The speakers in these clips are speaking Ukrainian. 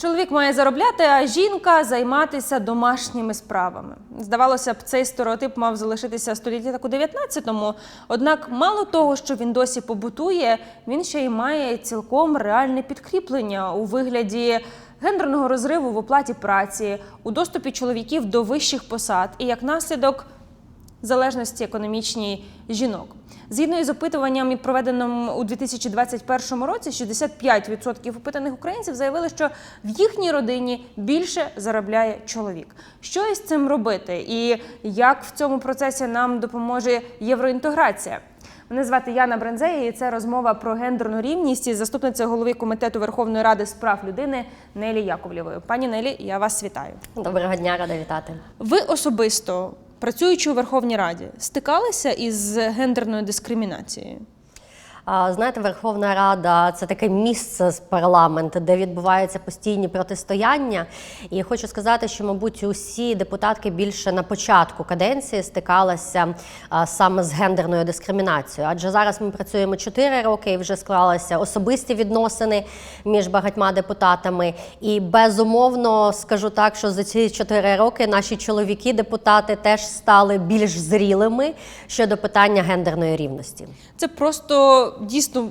Чоловік має заробляти, а жінка займатися домашніми справами. Здавалося б, цей стереотип мав залишитися столітті так у 19-му, однак мало того, що він досі побутує, він ще й має цілком реальне підкріплення у вигляді гендерного розриву в оплаті праці, у доступі чоловіків до вищих посад і, як наслідок, залежності економічній жінок. Згідно із опитуванням, проведеним у 2021 році, 65% опитаних українців заявили, що в їхній родині більше заробляє чоловік. Що із цим робити і як в цьому процесі нам допоможе євроінтеграція? Мене звати Яна Брензея, і це розмова про гендерну рівність із заступницею голови Комітету Верховної Ради з прав людини Нелі Яковлєвою. Пані Нелі, я вас вітаю. Доброго дня, рада вітати. Ви особисто, працюючи у Верховній Раді, стикалися із гендерною дискримінацією? Знаєте, Верховна Рада – це таке місце з парламенту, де відбуваються постійні протистояння. І хочу сказати, що, мабуть, усі депутатки більше на початку каденції стикалися саме з гендерною дискримінацією. Адже зараз ми працюємо 4 роки і вже склалися особисті відносини між багатьма депутатами. І, безумовно, скажу так, що за ці 4 роки наші чоловіки-депутати теж стали більш зрілими щодо питання гендерної рівності. Це просто дійсно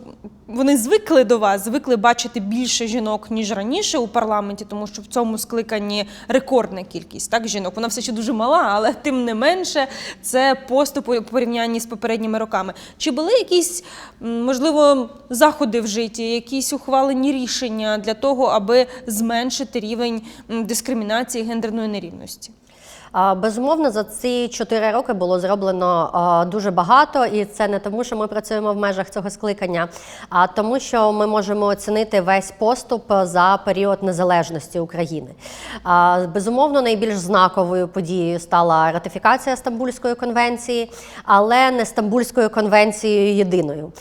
вони звикли до вас, звикли бачити більше жінок, ніж раніше у парламенті, тому що в цьому скликанні рекордна кількість жінок. Вона все ще дуже мала, але тим не менше це поступ у порівнянні з попередніми роками. Чи були якісь, можливо, заходи вжиті, якісь ухвалені рішення для того, аби зменшити рівень дискримінації гендерної нерівності? Безумовно, за ці 4 роки було зроблено дуже багато, і це не тому, що ми працюємо в межах цього скликання, а тому, що ми можемо оцінити весь поступ за період незалежності України. Безумовно, найбільш знаковою подією стала ратифікація Стамбульської конвенції, але не Стамбульською конвенцією єдиною.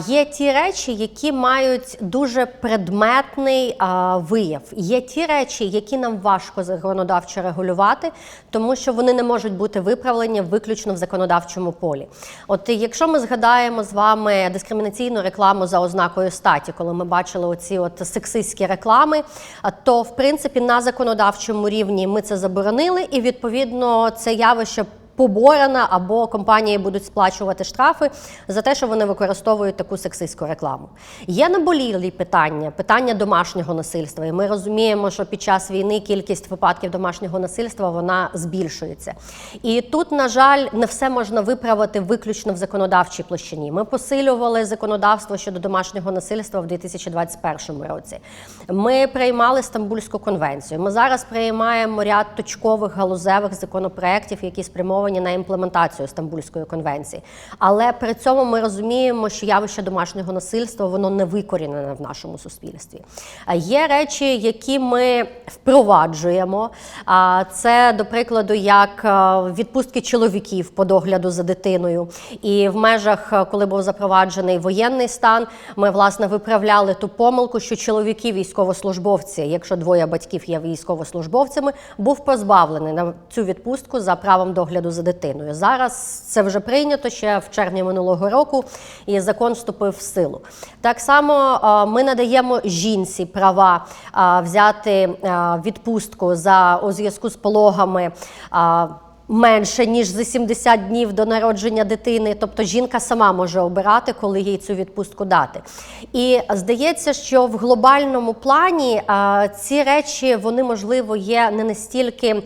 Є ті речі, які мають дуже предметний вияв. Є ті речі, які нам важко законодавчо регулювати, тому що вони не можуть бути виправлені виключно в законодавчому полі. От якщо ми згадаємо з вами дискримінаційну рекламу за ознакою статі, коли ми бачили оці сексистські реклами, то, в принципі, на законодавчому рівні ми це заборонили, і, відповідно, це явище поборена, або компанії будуть сплачувати штрафи за те, що вони використовують таку сексистську рекламу. Є наболілі питання домашнього насильства. І ми розуміємо, що під час війни кількість випадків домашнього насильства, вона збільшується. І тут, на жаль, не все можна виправити виключно в законодавчій площині. Ми посилювали законодавство щодо домашнього насильства в 2021 році. Ми приймали Стамбульську конвенцію. Ми зараз приймаємо ряд точкових галузевих законопроєктів, які спрямовані на імплементацію Стамбульської конвенції. Але при цьому ми розуміємо, що явище домашнього насильства, воно не викорінене в нашому суспільстві. Є речі, які ми впроваджуємо. Це, до прикладу, як відпустки чоловіків по догляду за дитиною. І в межах, коли був запроваджений воєнний стан, ми, власне, виправляли ту помилку, що чоловіки військовослужбовці, якщо двоє батьків є військовослужбовцями, був позбавлений на цю відпустку за правом догляду за дитиною. Зараз це вже прийнято ще в червні минулого року, і закон вступив в силу. Так само ми надаємо жінці права взяти відпустку у зв'язку з пологами менше, ніж за 70 днів до народження дитини. Тобто жінка сама може обирати, коли їй цю відпустку дати. І здається, що в глобальному плані ці речі, вони, можливо, є не настільки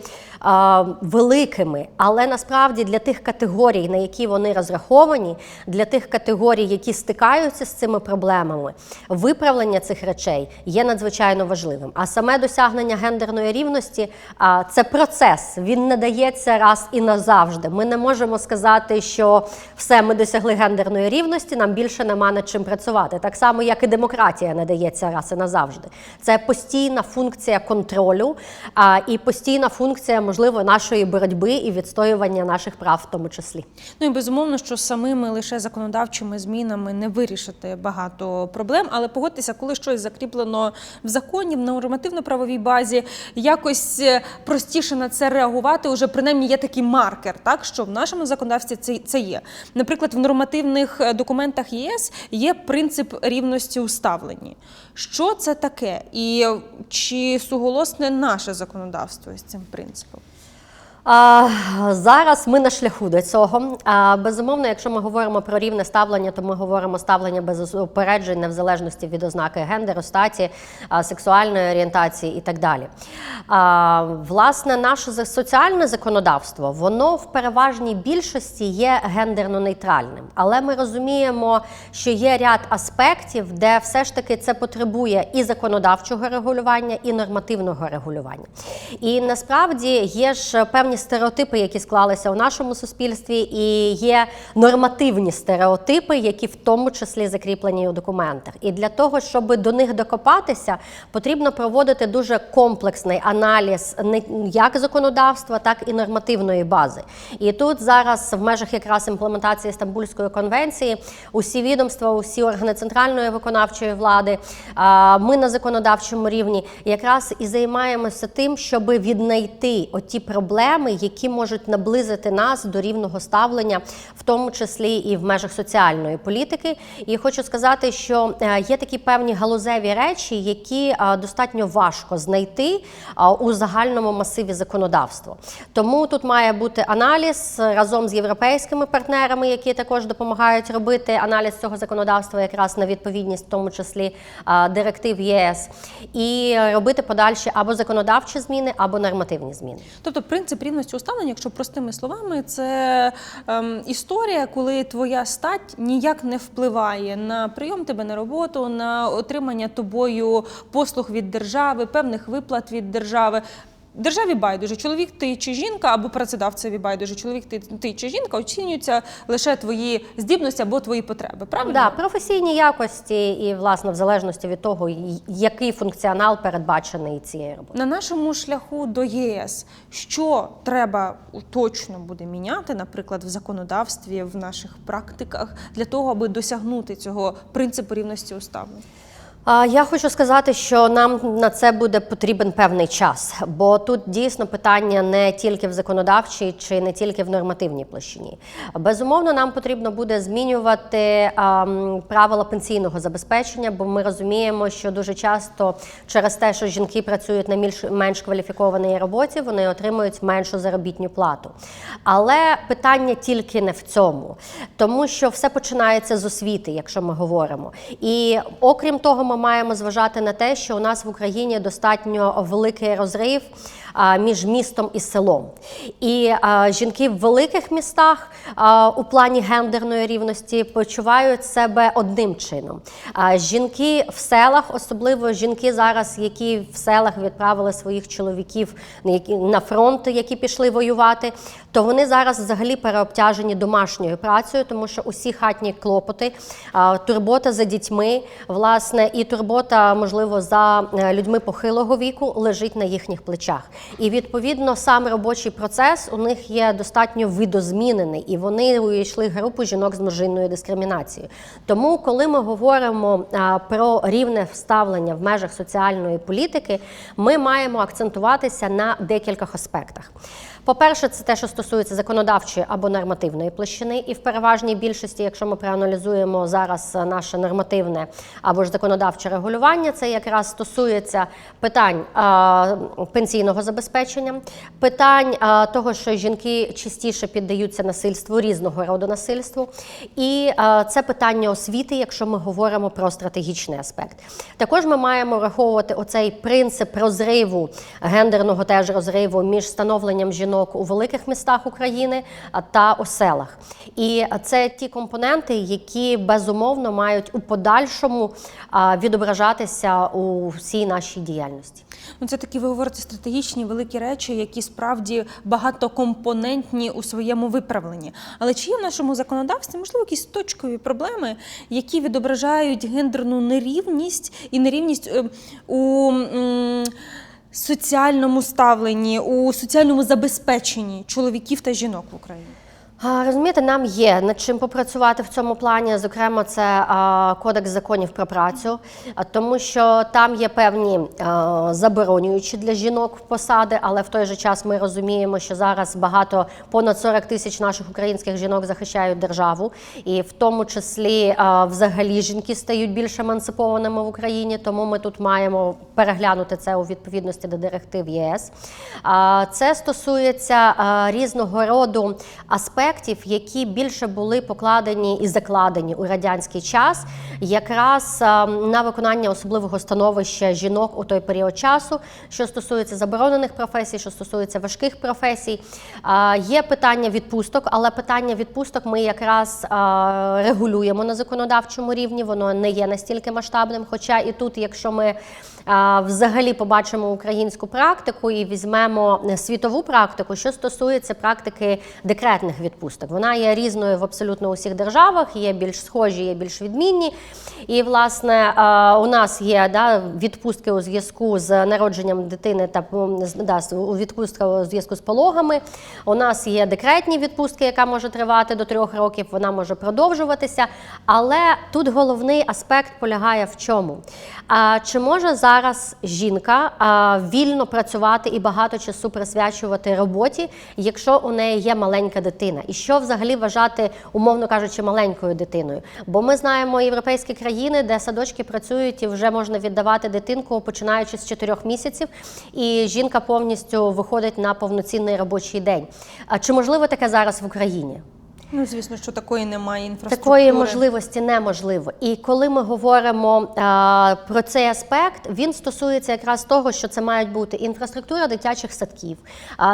великими, але насправді для тих категорій, на які вони розраховані, для тих категорій, які стикаються з цими проблемами, виправлення цих речей є надзвичайно важливим. А саме досягнення гендерної рівності – це процес, він не дається раз і назавжди. Ми не можемо сказати, що все, ми досягли гендерної рівності, нам більше нема над чим працювати. Так само, як і демократія не дається раз і назавжди. Це постійна функція контролю і постійна функція, можливо, можливо, нашої боротьби і відстоювання наших прав в тому числі. Ну і безумовно, що самими лише законодавчими змінами не вирішити багато проблем, але погодьтеся, коли щось закріплено в законі, в нормативно-правовій базі, якось простіше на це реагувати, уже принаймні є такий маркер, так, що в нашому законодавстві це є. Наприклад, в нормативних документах ЄС є принцип рівності у ставленні. Що це таке? І чи суголосне наше законодавство з цим принципом? Зараз ми на шляху до цього. Безумовно, якщо ми говоримо про рівне ставлення, то ми говоримо ставлення без упереджень, в залежності від ознаки гендеру, статі, сексуальної орієнтації і так далі. Власне, наше соціальне законодавство, воно в переважній більшості є гендерно-нейтральним. Але ми розуміємо, що є ряд аспектів, де все ж таки це потребує і законодавчого регулювання, і нормативного регулювання. І насправді є ж певні стереотипи, які склалися у нашому суспільстві, і є нормативні стереотипи, які в тому числі закріплені у документах. І для того, щоб до них докопатися, потрібно проводити дуже комплексний аналіз як законодавства, так і нормативної бази. І тут зараз в межах якраз імплементації Стамбульської конвенції усі відомства, усі органи центральної виконавчої влади, ми на законодавчому рівні якраз і займаємося тим, щоб віднайти оті проблеми, які можуть наблизити нас до рівного ставлення, в тому числі і в межах соціальної політики. І хочу сказати, що є такі певні галузеві речі, які достатньо важко знайти у загальному масиві законодавства. Тому тут має бути аналіз разом з європейськими партнерами, які також допомагають робити аналіз цього законодавства якраз на відповідність, в тому числі директив ЄС, і робити подальші або законодавчі зміни, або нормативні зміни. Тобто принцип рівності у ставленні, якщо простими словами, це історія, коли твоя стать ніяк не впливає на прийом тебе на роботу, на отримання тобою послуг від держави, певних виплат від держави. Державі байдуже, чоловік ти чи жінка, або працедавцеві байдуже, чоловік ти чи жінка, оцінюються лише твої здібності або твої потреби, правильно? Так, професійні якості і, власне, в залежності від того, який функціонал передбачений цією роботою. На нашому шляху до ЄС, що треба точно буде міняти, наприклад, в законодавстві, в наших практиках, для того, аби досягнути цього принципу рівності у ставленні? Я хочу сказати, що нам на це буде потрібен певний час, бо тут дійсно питання не тільки в законодавчій чи не тільки в нормативній площині. Безумовно, нам потрібно буде змінювати правила пенсійного забезпечення, бо ми розуміємо, що дуже часто через те, що жінки працюють на менш кваліфікованій роботі, вони отримують меншу заробітну плату. Але питання тільки не в цьому, тому що все починається з освіти, якщо ми говоримо. І окрім того, ми маємо зважати на те, що у нас в Україні достатньо великий розрив між містом і селом. І жінки в великих містах у плані гендерної рівності почувають себе одним чином. Жінки в селах, особливо жінки зараз, які в селах відправили своїх чоловіків на фронт, які пішли воювати, то вони зараз взагалі переобтяжені домашньою працею, тому що усі хатні клопоти, турбота за дітьми, власне, і турбота, можливо, за людьми похилого віку лежить на їхніх плечах. І, відповідно, сам робочий процес у них є достатньо видозмінений, і вони увійшли в групу жінок з множинною дискримінацією. Тому, коли ми говоримо про рівне ставлення в межах соціальної політики, ми маємо акцентуватися на декількох аспектах. По-перше, це те, що стосується законодавчої або нормативної площини, і в переважній більшості, якщо ми проаналізуємо зараз наше нормативне або ж законодавче регулювання, це якраз стосується питань пенсійного забезпечення, питань того, що жінки частіше піддаються насильству, різного роду насильству, і це питання освіти, якщо ми говоримо про стратегічний аспект. Також ми маємо враховувати оцей принцип розриву, гендерного теж розриву між становленням жінок у великих містах України та у селах. І це ті компоненти, які безумовно мають у подальшому відображатися у всій нашій діяльності. Ну, це такі, ви говорите, стратегічні великі речі, які справді багатокомпонентні у своєму виправленні. Але чи є в нашому законодавстві, можливо, якісь точкові проблеми, які відображають гендерну нерівність і нерівність у соціальному ставленні, у соціальному забезпеченні чоловіків та жінок в Україні? Розумієте, нам є над чим попрацювати в цьому плані, зокрема, це Кодекс законів про працю, тому що там є певні заборонюючі для жінок посади, але в той же час ми розуміємо, що зараз понад 40 тисяч наших українських жінок захищають державу, і в тому числі взагалі жінки стають більш емансипованими в Україні, тому ми тут маємо переглянути це у відповідності до директив ЄС. Це стосується різного роду аспектів, які більше були покладені і закладені у радянський час, якраз на виконання особливого становища жінок у той період часу, що стосується заборонених професій, що стосується важких професій. Є питання відпусток, але питання відпусток ми якраз регулюємо на законодавчому рівні, воно не є настільки масштабним, хоча і тут, якщо ми взагалі побачимо українську практику і візьмемо світову практику, що стосується практики декретних відпусток. Вона є різною в абсолютно усіх державах, є більш схожі, є більш відмінні. І, власне, у нас є відпустки у зв'язку з народженням дитини та відпустка у зв'язку з пологами. У нас є декретні відпустки, яка може тривати до 3 років, вона може продовжуватися. Але тут головний аспект полягає в чому? Чи може зараз жінка вільно працювати і багато часу присвячувати роботі, якщо у неї є маленька дитина? І що взагалі вважати, умовно кажучи, маленькою дитиною? Бо ми знаємо європейські країни, де садочки працюють і вже можна віддавати дитинку, починаючи з 4 місяців, і жінка повністю виходить на повноцінний робочий день. Чи можливо таке зараз в Україні? Ну, звісно, що такої немає інфраструктури. Такої можливості неможливо. І коли ми говоримо про цей аспект, він стосується якраз того, що це мають бути інфраструктура дитячих садків,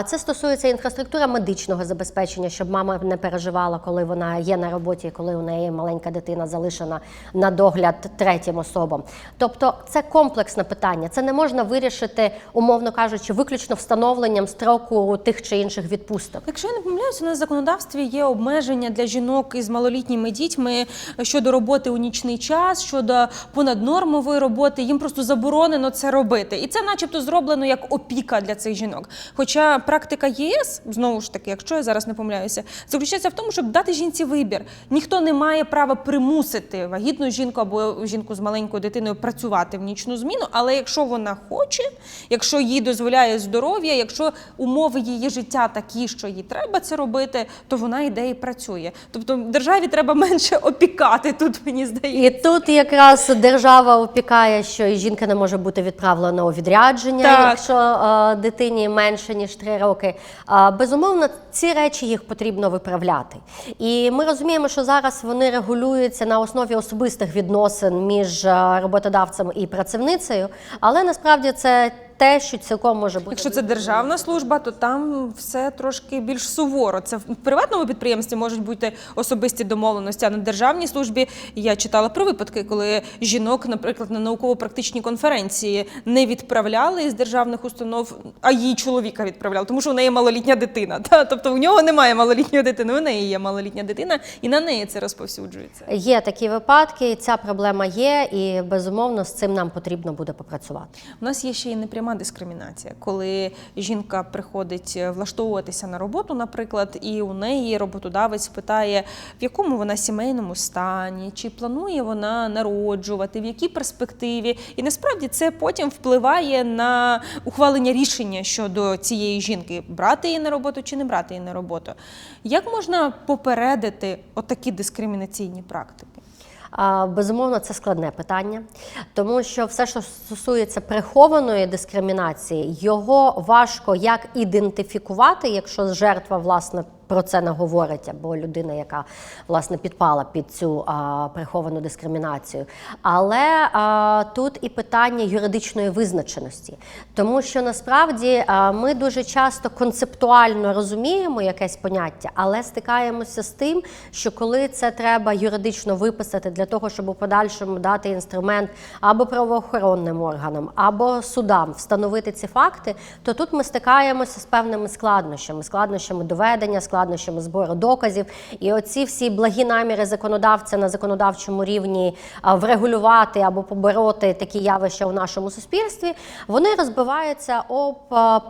це стосується інфраструктура медичного забезпечення, щоб мама не переживала, коли вона є на роботі, коли у неї маленька дитина залишена на догляд третім особам. Тобто це комплексне питання. Це не можна вирішити, умовно кажучи, виключно встановленням строку тих чи інших відпусток. Якщо я не помиляюся, у нас в законодавстві є обмеження для жінок із малолітніми дітьми щодо роботи у нічний час, щодо понаднормової роботи. Їм просто заборонено це робити. І це начебто зроблено як опіка для цих жінок. Хоча практика ЄС, знову ж таки, якщо я зараз не помиляюся, заключається в тому, щоб дати жінці вибір. Ніхто не має права примусити вагітну жінку або жінку з маленькою дитиною працювати в нічну зміну, але якщо вона хоче, якщо їй дозволяє здоров'я, якщо умови її життя такі, що їй треба це робити, то вона йде і працює. Тобто державі треба менше опікати тут, мені здається. І тут якраз держава опікає, що і жінка не може бути відправлена у відрядження, якщо дитині менше, ніж 3 роки. Безумовно, ці речі їх потрібно виправляти. І ми розуміємо, що зараз вони регулюються на основі особистих відносин між роботодавцем і працівницею, але насправді це те, що цілком може бути. Якщо це державна служба, то там все трошки більш суворо. Це в приватному підприємстві можуть бути особисті домовленості, а на державній службі я читала про випадки, коли жінок, наприклад, на науково-практичні конференції не відправляли із державних установ, а її чоловіка відправляли, тому що у неї малолітня дитина. Тобто у нього немає малолітньої дитини, у неї є малолітня дитина, і на неї це розповсюджується. Є такі випадки, ця проблема є, і безумовно з цим нам потрібно буде попрацювати. У нас є ще й непряма дискримінація, коли жінка приходить влаштовуватися на роботу, наприклад, і у неї роботодавець питає, в якому вона сімейному стані, чи планує вона народжувати, в якій перспективі. І насправді це потім впливає на ухвалення рішення щодо цієї жінки, брати її на роботу чи не брати її на роботу. Як можна попередити отакі дискримінаційні практики? Безумовно, це складне питання, тому що все, що стосується прихованої дискримінації, його важко як ідентифікувати, якщо жертва, власне, про це не говорить, або людина, яка, власне, підпала під цю приховану дискримінацію. Але тут і питання юридичної визначеності. Тому що, насправді, ми дуже часто концептуально розуміємо якесь поняття, але стикаємося з тим, що коли це треба юридично виписати для того, щоб у подальшому дати інструмент або правоохоронним органам, або судам встановити ці факти, то тут ми стикаємося з певними складнощами доведення, складнощами складнощами збору доказів. І оці всі благі наміри законодавця на законодавчому рівні врегулювати або побороти такі явища у нашому суспільстві, вони розбиваються об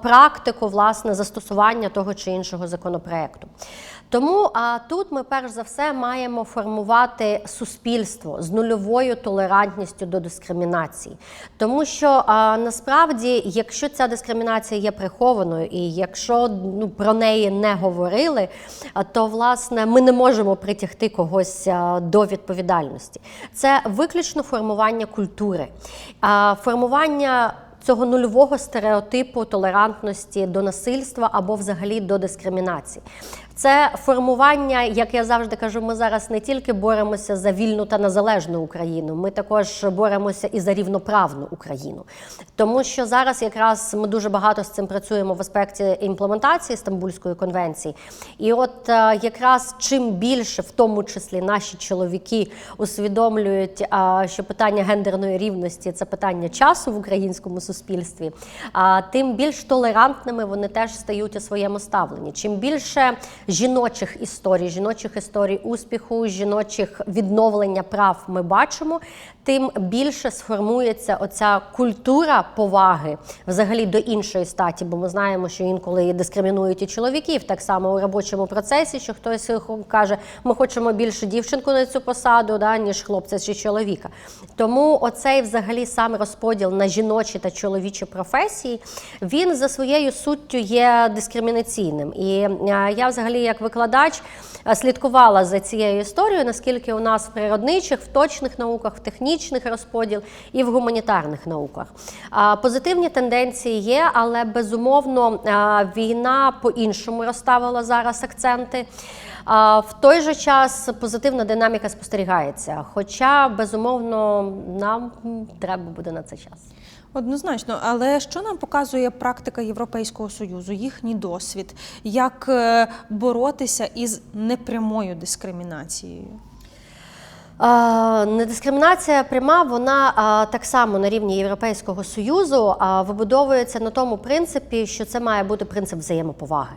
практику, власне, застосування того чи іншого законопроекту. Тому тут ми перш за все маємо формувати суспільство з нульовою толерантністю до дискримінації. Тому що насправді, якщо ця дискримінація є прихованою і якщо про неї не говорили, то власне ми не можемо притягти когось до відповідальності. Це виключно формування культури, формування цього нульового стереотипу толерантності до насильства або взагалі до дискримінації. Це формування, як я завжди кажу, ми зараз не тільки боремося за вільну та незалежну Україну, ми також боремося і за рівноправну Україну. Тому що зараз якраз ми дуже багато з цим працюємо в аспекті імплементації Стамбульської конвенції. І от якраз чим більше, в тому числі наші чоловіки, усвідомлюють, що питання гендерної рівності – це питання часу в українському суспільстві, тим більш толерантними вони теж стають у своєму ставленні. Чим більше жіночих історій успіху, жіночих відновлення прав ми бачимо, тим більше сформується оця культура поваги взагалі до іншої статі, бо ми знаємо, що інколи дискримінують і чоловіків, так само у робочому процесі, що хтось каже, ми хочемо більше дівчинку на цю посаду, ніж хлопця чи чоловіка. Тому оцей взагалі сам розподіл на жіночі та чоловічі професії, він за своєю суттю є дискримінаційним. І я взагалі як викладач слідкувала за цією історією, наскільки у нас в природничих, в точних науках, в технічних розподіл і в гуманітарних науках. Позитивні тенденції є, але безумовно війна по-іншому розставила зараз акценти. В той же час позитивна динаміка спостерігається, хоча, безумовно, нам треба буде на це час. Однозначно, але що нам показує практика Європейського Союзу, їхній досвід, як боротися із непрямою дискримінацією? Недискримінація пряма, вона так само на рівні Європейського Союзу вибудовується на тому принципі, що це має бути принцип взаємоповаги.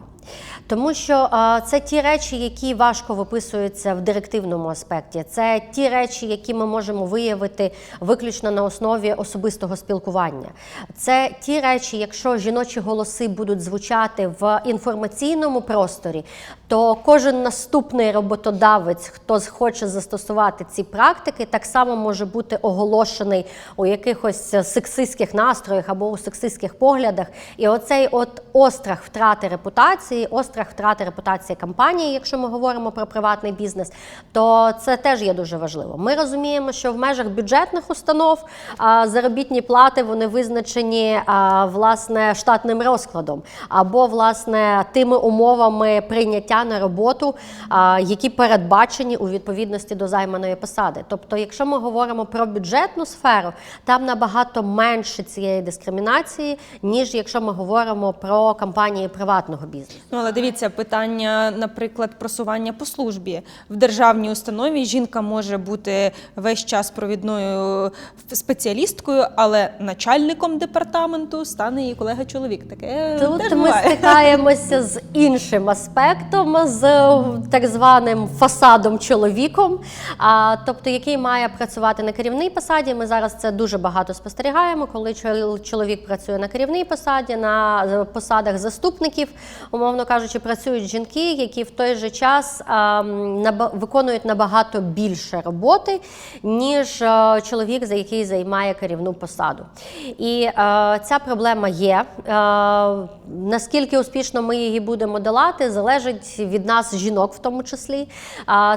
Тому що це ті речі, які важко виписуються в директивному аспекті. Це ті речі, які ми можемо виявити виключно на основі особистого спілкування. Це ті речі, якщо жіночі голоси будуть звучати в інформаційному просторі, то кожен наступний роботодавець, хто хоче застосувати ці практики, так само може бути оголошений у якихось сексистських настроях або у сексистських поглядах. І оцей острах втрати репутації, острах втрати репутації компанії, якщо ми говоримо про приватний бізнес, то це теж є дуже важливо. Ми розуміємо, що в межах бюджетних установ заробітні плати, вони визначені, власне, штатним розкладом або, власне, тими умовами прийняття на роботу, які передбачені у відповідності до займаної посади. Тобто, якщо ми говоримо про бюджетну сферу, там набагато менше цієї дискримінації, ніж якщо ми говоримо про компанії приватного бізнесу. Але дивіться, питання, наприклад, просування по службі. В державній установі жінка може бути весь час провідною спеціалісткою, але начальником департаменту стане її колега-чоловік. Таке тут теж ми буває. стикаємося з іншим аспектом, з так званим фасадом-чоловіком, тобто який має працювати на керівній посаді. Ми зараз це дуже багато спостерігаємо, коли чоловік працює на керівній посаді, на посадах заступників, умовно кажучи, працюють жінки, які в той же час виконують набагато більше роботи, ніж чоловік, який займає керівну посаду. І ця проблема є. Наскільки успішно ми її будемо долати, залежить від нас, жінок в тому числі.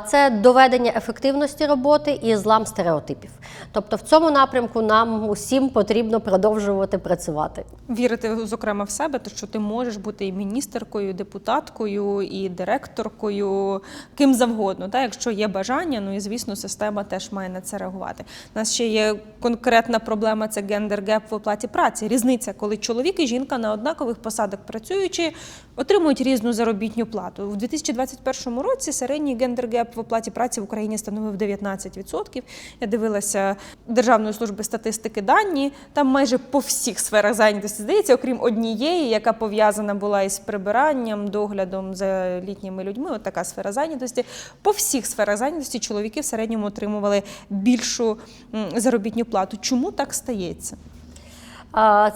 Це доведення ефективності роботи і злам стереотипів. Тобто в цьому напрямку нам усім потрібно продовжувати працювати. Вірити, зокрема, в себе, то що ти можеш бути і міністеркою, депутаткою, і директоркою, ким завгодно, якщо є бажання, і, звісно, система теж має на це реагувати. У нас ще є конкретна проблема – це гендер-геп в оплаті праці. Різниця, коли чоловік і жінка на однакових посадах працюючи, отримують різну заробітну плату. У 2021 році середній гендер-геп в оплаті праці в Україні становив 19%. Я дивилася Державної служби статистики дані, там майже по всіх сферах зайнятості, здається, окрім однієї, яка пов'язана була із прибиранням, вихованням, доглядом за літніми людьми. От така сфера зайнятості. По всіх сферах зайнятості чоловіки в середньому отримували більшу заробітну плату. Чому так стається?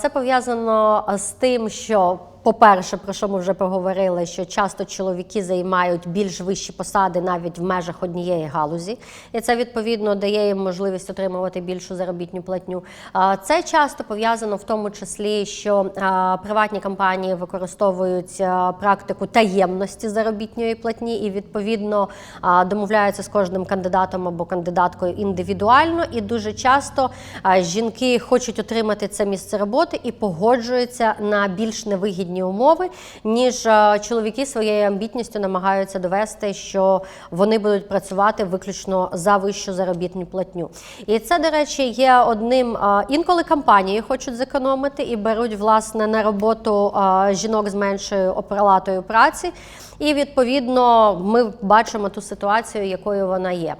Це пов'язано з тим, що, по-перше, про що ми вже поговорили, що часто чоловіки займають більш вищі посади навіть в межах однієї галузі, і це, відповідно, дає їм можливість отримувати більшу заробітну платню. Це часто пов'язано в тому числі, що приватні компанії використовують практику таємності заробітної платні і, відповідно, домовляються з кожним кандидатом або кандидаткою індивідуально, і дуже часто жінки хочуть отримати це місце роботи і погоджуються на більш невигідні умови, ніж чоловіки своєю амбітністю намагаються довести, що вони будуть працювати виключно за вищу заробітну платню. І це, до речі, є одним, інколи компанії хочуть зекономити і беруть, власне, на роботу жінок з меншою оплатою праці. І, відповідно, ми бачимо ту ситуацію, якою вона є.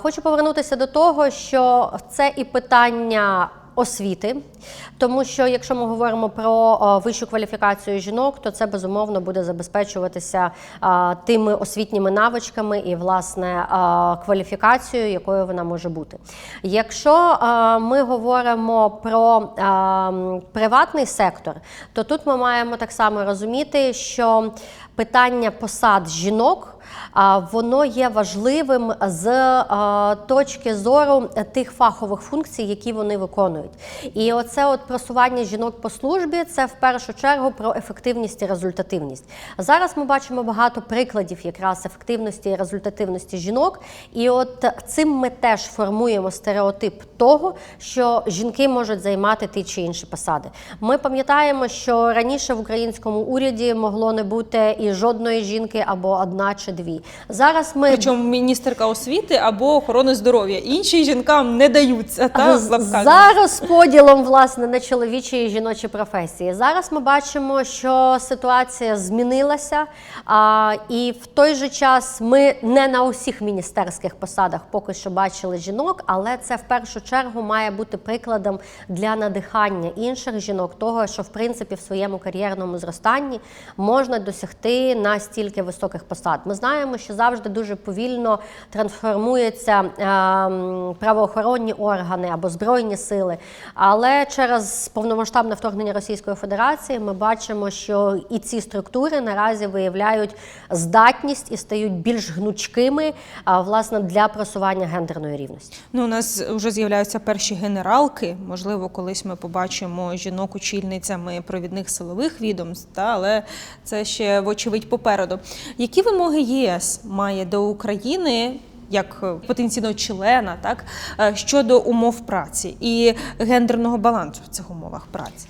Хочу повернутися до того, що це і питання освіти, тому що якщо ми говоримо про вищу кваліфікацію жінок, то це, безумовно, буде забезпечуватися тими освітніми навичками і, власне, кваліфікацією, якою вона може бути. Якщо ми говоримо про приватний сектор, то тут ми маємо так само розуміти, що питання посад жінок воно є важливим з точки зору тих фахових функцій, які вони виконують. І оце от просування жінок по службі – це в першу чергу про ефективність і результативність. Зараз ми бачимо багато прикладів якраз ефективності і результативності жінок, і от цим ми теж формуємо стереотип того, що жінки можуть займати ті чи інші посади. Ми пам'ятаємо, що раніше в українському уряді могло не бути і жодної жінки або одна чи дві. Зараз ми... Причому міністерка освіти або охорони здоров'я. Інші жінкам не даються, та? За розподілом, власне, на чоловічі і жіночі професії. Зараз ми бачимо, що ситуація змінилася, і в той же час ми не на усіх міністерських посадах поки що бачили жінок, але це в першу чергу має бути прикладом для надихання інших жінок того, що в принципі в своєму кар'єрному зростанні можна досягти настільки високих посад. Ми знаємо, що завжди дуже повільно трансформуються правоохоронні органи або збройні сили, але через повномасштабне вторгнення Російської Федерації ми бачимо, що і ці структури наразі виявляють здатність і стають більш гнучкими, власне, для просування гендерної рівності. Ну, у нас вже з'являються перші генералки, можливо, колись ми побачимо жінок очільницями провідних силових відомств, але це ще, вочевидь, попереду. Які вимоги ЄС має до України як потенційного члена, так, щодо умов праці і гендерного балансу в цих умовах праці?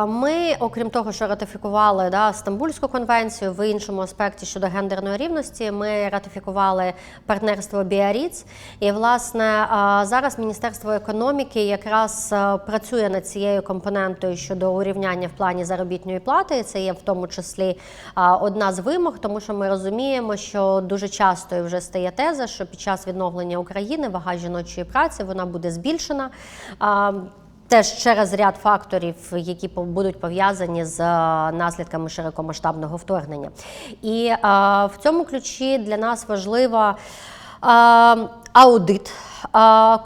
Ми, окрім того, що ратифікували Стамбульську конвенцію, в іншому аспекті щодо гендерної рівності, ми ратифікували партнерство Біарріц. І, власне, зараз Міністерство економіки якраз працює над цією компонентою щодо урівняння в плані заробітної плати. І це є в тому числі одна з вимог, тому що ми розуміємо, що дуже часто вже стає теза, що під час відновлення України вага жіночої праці вона буде збільшена. Теж через ряд факторів, які будуть пов'язані з наслідками широкомасштабного вторгнення. І в цьому ключі для нас важлива аудит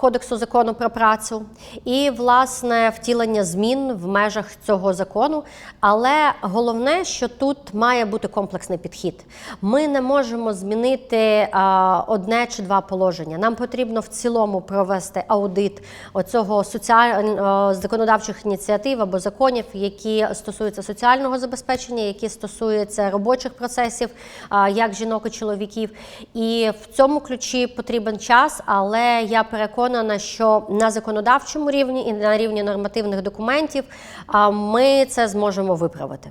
Кодексу закону про працю і, власне, втілення змін в межах цього закону. Але головне, що тут має бути комплексний підхід. Ми не можемо змінити одне чи два положення. Нам потрібно в цілому провести аудит оцього законодавчих ініціатив або законів, які стосуються соціального забезпечення, які стосуються робочих процесів, як жінок і чоловіків. І в цьому ключі потрібен час, але я переконана, що на законодавчому рівні і на рівні нормативних документів ми це зможемо виправити.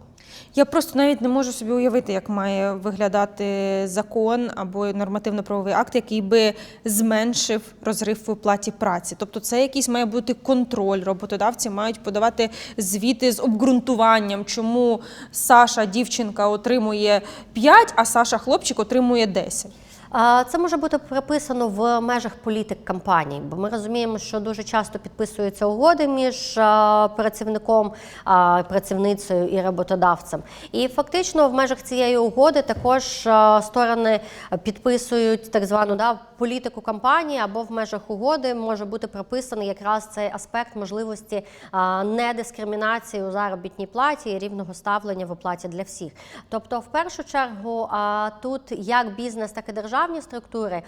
Я просто навіть не можу собі уявити, як має виглядати закон або нормативно-правовий акт, який би зменшив розрив в оплаті праці. Тобто це якийсь має бути контроль. Роботодавці мають подавати звіти з обґрунтуванням, чому Саша, дівчинка, отримує 5, а Саша, хлопчик, отримує 10. Це може бути прописано в межах політик компаній, бо ми розуміємо, що дуже часто підписуються угоди між працівником, працівницею і роботодавцем. І фактично в межах цієї угоди також сторони підписують так звану політику компанії, або в межах угоди може бути прописаний якраз цей аспект можливості недискримінації у заробітній платі і рівного ставлення в оплаті для всіх. Тобто, в першу чергу, тут як бізнес, так і державні структури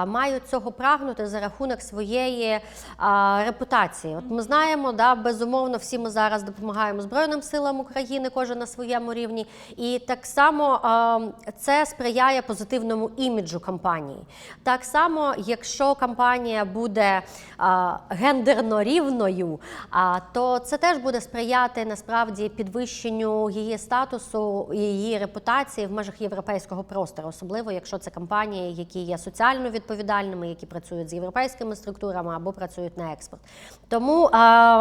мають цього прагнути за рахунок своєї репутації. От ми знаємо, безумовно, всі ми зараз допомагаємо Збройним силам України, кожен на своєму рівні, і так само це сприяє позитивному іміджу компанії. Так само, якщо компанія буде гендерно рівною, то це теж буде сприяти насправді підвищенню її статусу і її репутації в межах європейського простору, особливо якщо це компанії, які є соціально відповідальними, які працюють з європейськими структурами або працюють на експорт. Тому,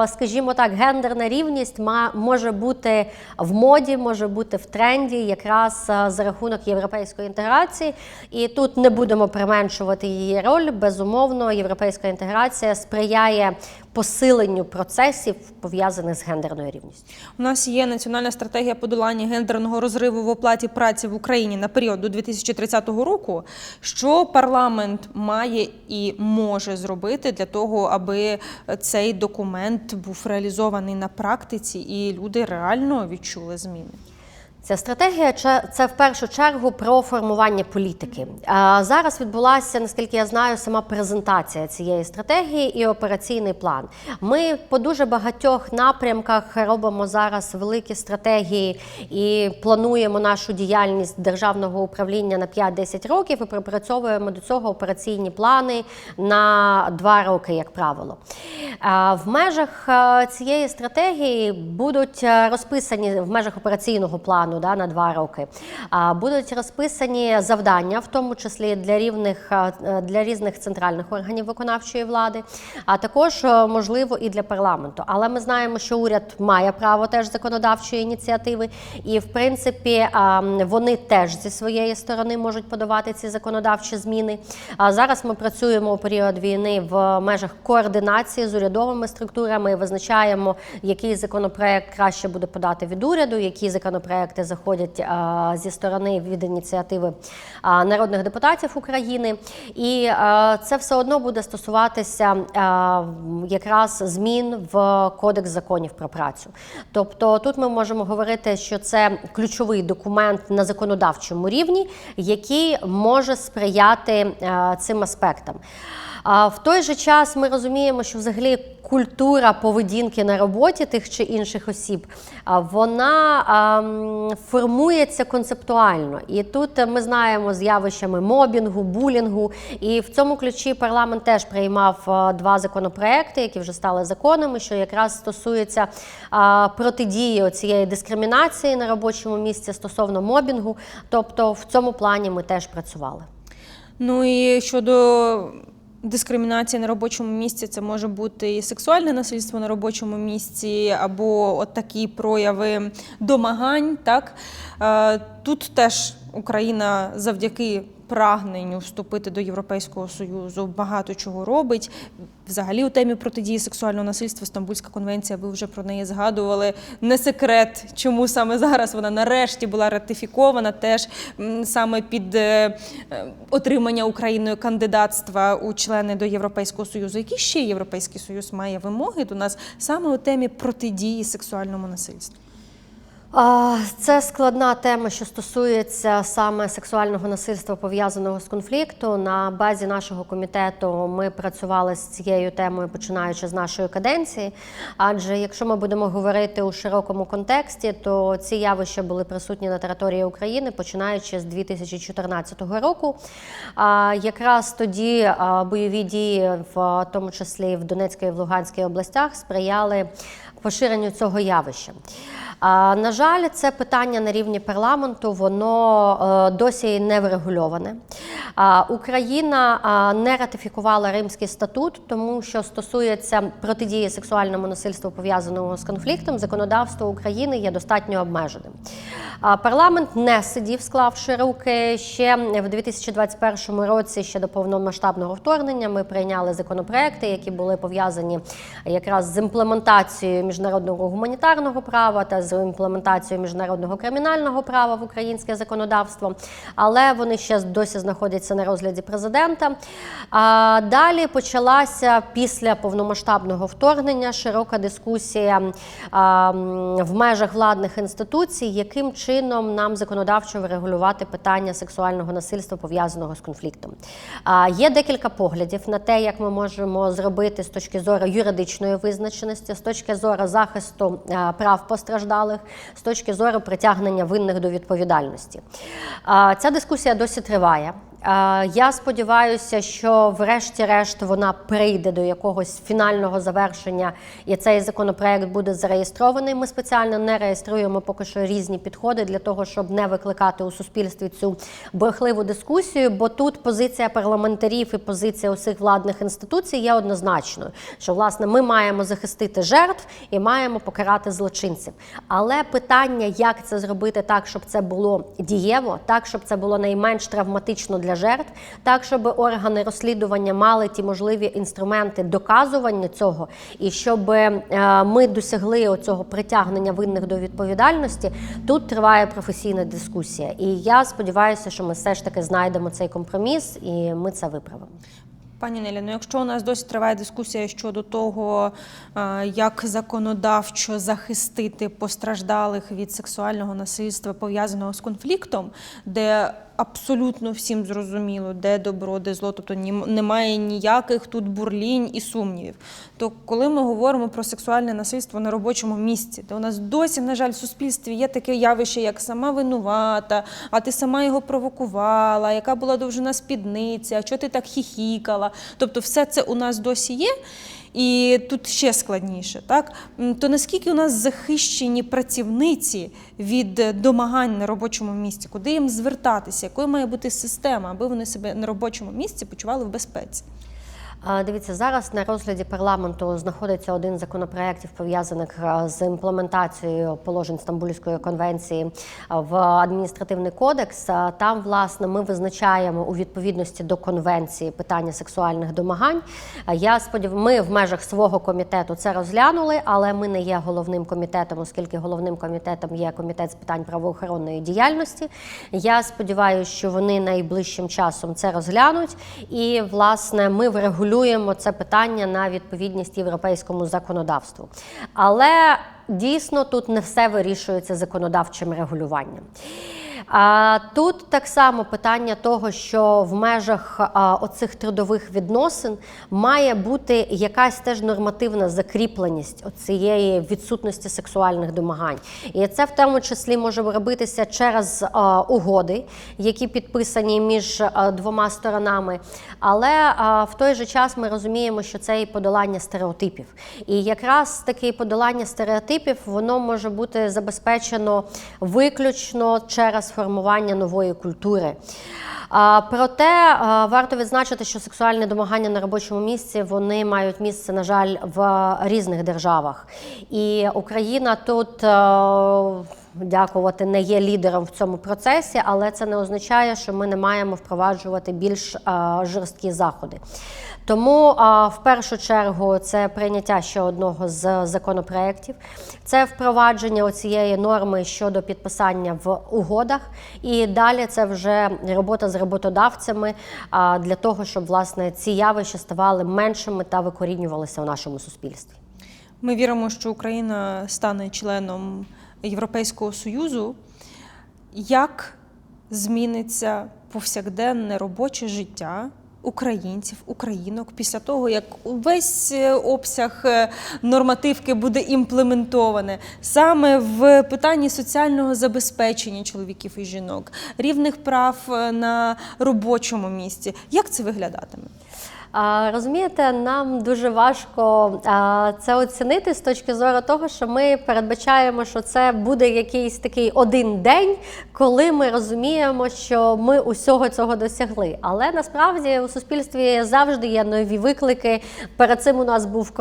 скажімо так, гендерна рівність може бути в моді, може бути в тренді якраз за рахунок європейської інтеграції. І тут не будемо применшувати її роль. Безумовно, європейська інтеграція сприяє посиленню процесів, пов'язаних з гендерною рівністю. У нас є національна стратегія подолання гендерного розриву в оплаті праці в Україні на період до 2030 року. Що парламент має і може зробити для того, аби цей документ був реалізований на практиці і люди реально відчули зміни? Ця стратегія – це в першу чергу про формування політики. Зараз відбулася, наскільки я знаю, сама презентація цієї стратегії і операційний план. Ми по дуже багатьох напрямках робимо зараз великі стратегії і плануємо нашу діяльність державного управління на 5-10 років і пропрацьовуємо до цього операційні плани на 2 роки, як правило. В межах цієї стратегії будуть розписані, в межах операційного плану на 2 роки, будуть розписані завдання, в тому числі для різних центральних органів виконавчої влади, а також, можливо, і для парламенту. Але ми знаємо, що уряд має право теж законодавчої ініціативи, і, в принципі, вони теж зі своєї сторони можуть подавати ці законодавчі зміни. Зараз ми працюємо у період війни в межах координації з урядовими структурами, визначаємо, який законопроект краще буде подати від уряду, які законопроекти заходять зі сторони від ініціативи народних депутатів України. І це все одно буде стосуватися якраз змін в Кодекс законів про працю. Тобто тут ми можемо говорити, що це ключовий документ на законодавчому рівні, який може сприяти цим аспектам. В той же час ми розуміємо, що взагалі культура поведінки на роботі тих чи інших осіб, вона формується концептуально. І тут ми знаємо з явищами мобінгу, булінгу. І в цьому ключі парламент теж приймав 2 законопроекти, які вже стали законами, що якраз стосується протидії цієї дискримінації на робочому місці стосовно мобінгу. Тобто в цьому плані ми теж працювали. Ну і щодо дискримінація на робочому місці, це може бути і сексуальне насильство на робочому місці, або от такі прояви домагань. Так? Тут теж Україна завдяки прагненню вступити до Європейського Союзу багато чого робить. Взагалі у темі протидії сексуального насильства Стамбульська конвенція, ви вже про неї згадували. Не секрет, чому саме зараз вона нарешті була ратифікована, теж саме під отримання Україною кандидатства у члени до Європейського Союзу. Які ще Європейський Союз має вимоги до нас саме у темі протидії сексуальному насильству? Це складна тема, що стосується саме сексуального насильства, пов'язаного з конфлікту. На базі нашого комітету ми працювали з цією темою, починаючи з нашої каденції. Адже якщо ми будемо говорити у широкому контексті, то ці явища були присутні на території України, починаючи з 2014 року. Якраз тоді бойові дії, в тому числі в Донецькій і в Луганській областях, сприяли поширенню цього явища. На жаль, це питання на рівні парламенту, воно досі не врегульоване. Україна не ратифікувала Римський статут, тому що стосується протидії сексуальному насильству, пов'язаному з конфліктом, законодавство України є достатньо обмеженим. Парламент не сидів, склавши руки. Ще в 2021 році, ще до повномасштабного вторгнення, ми прийняли законопроекти, які були пов'язані якраз з імплементацією міжнародного гуманітарного права та з імплементацією міжнародного кримінального права в українське законодавство, але вони ще досі знаходяться на розгляді президента. Далі почалася після повномасштабного вторгнення широка дискусія в межах владних інституцій, яким чином нам законодавчо врегулювати питання сексуального насильства, пов'язаного з конфліктом. Є декілька поглядів на те, як ми можемо зробити з точки зору юридичної визначеності, з точки зору захисту прав постраждалих, з точки зору притягнення винних до відповідальності. Ця дискусія досі триває. Я сподіваюся, що врешті-решт вона прийде до якогось фінального завершення і цей законопроект буде зареєстрований. Ми спеціально не реєструємо поки що різні підходи для того, щоб не викликати у суспільстві цю бурхливу дискусію, бо тут позиція парламентарів і позиція усіх владних інституцій є однозначною, що, власне, ми маємо захистити жертв і маємо покарати злочинців. Але питання, як це зробити так, щоб це було дієво, так, щоб це було найменш травматично для жертв, так, щоб органи розслідування мали ті можливі інструменти доказування цього, і щоб ми досягли оцього притягнення винних до відповідальності, тут триває професійна дискусія. І я сподіваюся, що ми все ж таки знайдемо цей компроміс і ми це виправимо. Пані Нелі, ну якщо у нас досі триває дискусія щодо того, як законодавчо захистити постраждалих від сексуального насильства, пов'язаного з конфліктом, де абсолютно всім зрозуміло, де добро, де зло, тобто немає ніяких тут бурлінь і сумнівів, то коли ми говоримо про сексуальне насильство на робочому місці, то у нас досі, на жаль, в суспільстві є таке явище, як сама винувата, а ти сама його провокувала, яка була довжина спідниці, а чого ти так хіхікала. Тобто все це у нас досі є. І тут ще складніше, так? То наскільки у нас захищені працівниці від домагань на робочому місці? Куди їм звертатися? Якою має бути система, аби вони себе на робочому місці почували в безпеці? Дивіться, зараз на розгляді парламенту знаходиться один з законопроєктів, пов'язаних з імплементацією положень Стамбульської конвенції в адміністративний кодекс. Там, власне, ми визначаємо у відповідності до конвенції питання сексуальних домагань. Ми в межах свого комітету це розглянули, але ми не є головним комітетом, оскільки головним комітетом є комітет з питань правоохоронної діяльності. Я сподіваюся, що вони найближчим часом це розглянуть і, власне, ми врегулюємо це питання на відповідність європейському законодавству. Але дійсно тут не все вирішується законодавчим регулюванням. Тут так само питання того, що в межах оцих трудових відносин має бути якась теж нормативна закріпленість цієї відсутності сексуальних домагань. І це в тому числі може робитися через угоди, які підписані між двома сторонами. Але в той же час ми розуміємо, що це і подолання стереотипів. І якраз таке подолання стереотипів, воно може бути забезпечено виключно через формування нової культури. Проте варто відзначити, що сексуальні домагання на робочому місці, вони мають місце, на жаль, в різних державах. І Україна тут, дякувати, не є лідером в цьому процесі, але це не означає, що ми не маємо впроваджувати більш жорсткі заходи. Тому в першу чергу це прийняття ще одного з законопроєктів, це впровадження оцієї норми щодо підписання в угодах, і далі це вже робота з роботодавцями для того, щоб, власне, ці явища ставали меншими та викорінювалися у нашому суспільстві. Ми віримо, що Україна стане членом Європейського Союзу. Як зміниться повсякденне робоче життя українців, українок після того, як весь обсяг нормативки буде імплементоване саме в питанні соціального забезпечення чоловіків і жінок, рівних прав на робочому місці? Як це виглядатиме? Розумієте, нам дуже важко це оцінити з точки зору того, що ми передбачаємо, що це буде якийсь такий один день, коли ми розуміємо, що ми усього цього досягли. Але насправді у суспільстві завжди є нові виклики. Перед цим у нас був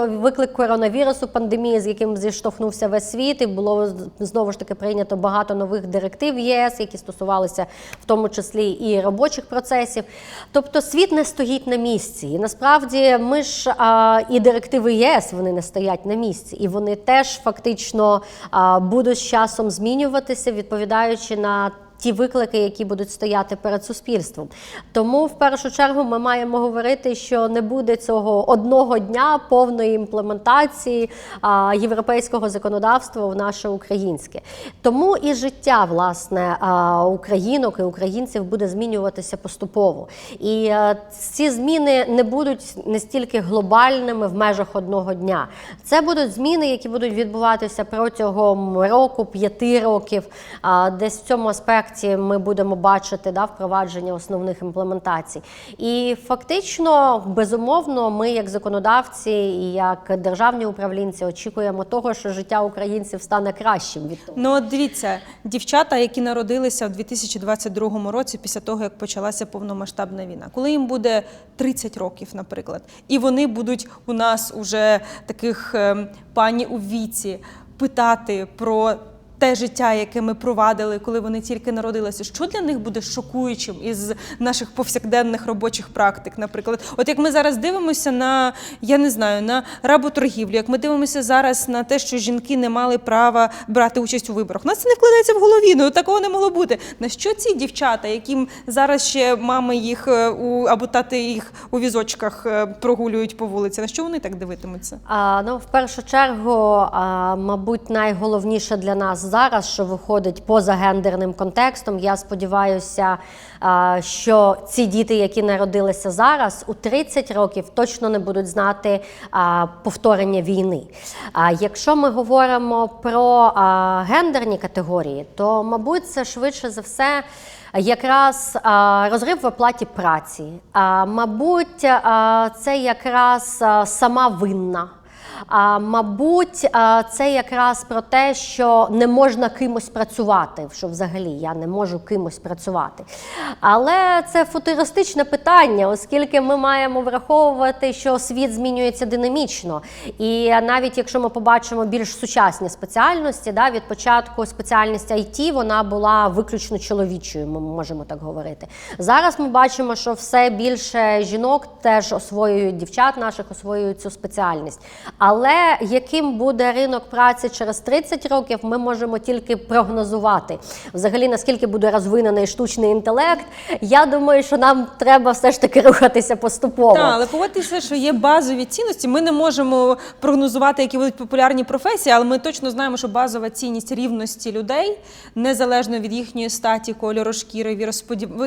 виклик коронавірусу, пандемії, з яким зіштовхнувся весь світ, і було знову ж таки прийнято багато нових директив ЄС, які стосувалися в тому числі і робочих процесів. Тобто світ не стоїть на місці. І насправді ми ж і директиви ЄС, вони не стоять на місці. І вони теж фактично будуть з часом змінюватися, відповідаючи на ті виклики, які будуть стояти перед суспільством. Тому, в першу чергу, ми маємо говорити, що не буде цього одного дня повної імплементації європейського законодавства в наше українське. Тому і життя, власне, українок і українців буде змінюватися поступово. І ці зміни не будуть настільки глобальними в межах одного дня. Це будуть зміни, які будуть відбуватися протягом року, 5 років. Десь в цьому аспекті ми будемо бачити впровадження основних імплементацій. І фактично, безумовно, ми як законодавці і як державні управлінці очікуємо того, що життя українців стане кращим від того. Ну от дивіться, дівчата, які народилися в 2022 році після того, як почалася повномасштабна війна, коли їм буде 30 років, наприклад, і вони будуть у нас уже таких пані у віці питати про те життя, яке ми провадили, коли вони тільки народилися, що для них буде шокуючим із наших повсякденних робочих практик, наприклад. От як ми зараз дивимося на, я не знаю, на работоргівлю, як ми дивимося зараз на те, що жінки не мали права брати участь у виборах. У нас це не вкладається в голові, ну такого не могло бути. На що ці дівчата, яким зараз ще мами їх або тати їх у візочках прогулюють по вулиці, на що вони так дивитимуться? Ну, в першу чергу, мабуть, найголовніше для нас зараз, що виходить поза гендерним контекстом. Я сподіваюся, що ці діти, які народилися зараз, у 30 років точно не будуть знати повторення війни. Якщо ми говоримо про гендерні категорії, то, мабуть, це швидше за все якраз розрив в оплаті праці. Мабуть, це якраз сама винна. Мабуть, це якраз про те, що не можна кимось працювати, що взагалі я не можу кимось працювати. Але це футуристичне питання, оскільки ми маємо враховувати, що світ змінюється динамічно. І навіть якщо ми побачимо більш сучасні спеціальності, від початку спеціальність IT, вона була виключно чоловічою, ми можемо так говорити. Зараз ми бачимо, що все більше жінок теж освоюють, дівчат наших освоюють цю спеціальність. Але яким буде ринок праці через 30 років, ми можемо тільки прогнозувати. Взагалі, наскільки буде розвинений штучний інтелект, я думаю, що нам треба все ж таки рухатися поступово. Так, але погодьтеся, що є базові цінності. Ми не можемо прогнозувати, які будуть популярні професії, але ми точно знаємо, що базова цінність рівності людей, незалежно від їхньої статі, кольору шкіри,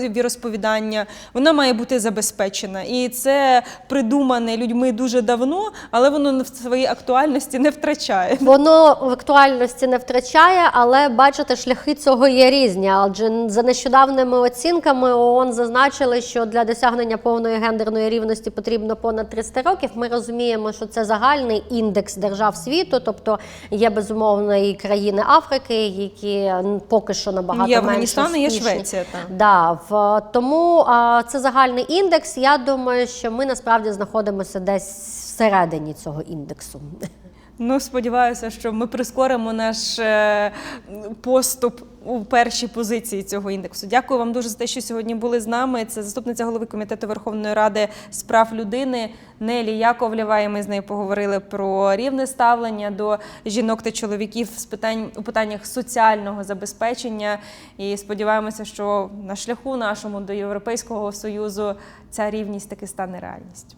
віросповідання, вона має бути забезпечена. І це придумане людьми дуже давно, але воно в своїй актуальності не втрачає. Воно в актуальності не втрачає, але, бачите, шляхи цього є різні. Адже за нещодавними оцінками ООН зазначили, що для досягнення повної гендерної рівності потрібно понад 300 років. Ми розуміємо, що це загальний індекс держав світу, тобто є, безумовно, і країни Африки, які поки що набагато менш успішні. Афганістан і є Швеція. Тому це загальний індекс. Я думаю, що ми насправді знаходимося десь всередині цього індексу. Ну, сподіваюся, що ми прискоримо наш поступ у першій позиції цього індексу. Дякую вам дуже за те, що сьогодні були з нами. Це заступниця голови Комітету Верховної Ради з прав людини Нелі Яковлєва. І ми з нею поговорили про рівне ставлення до жінок та чоловіків у питаннях соціального забезпечення. І сподіваємося, що на шляху нашому до Європейського Союзу ця рівність таки стане реальністю.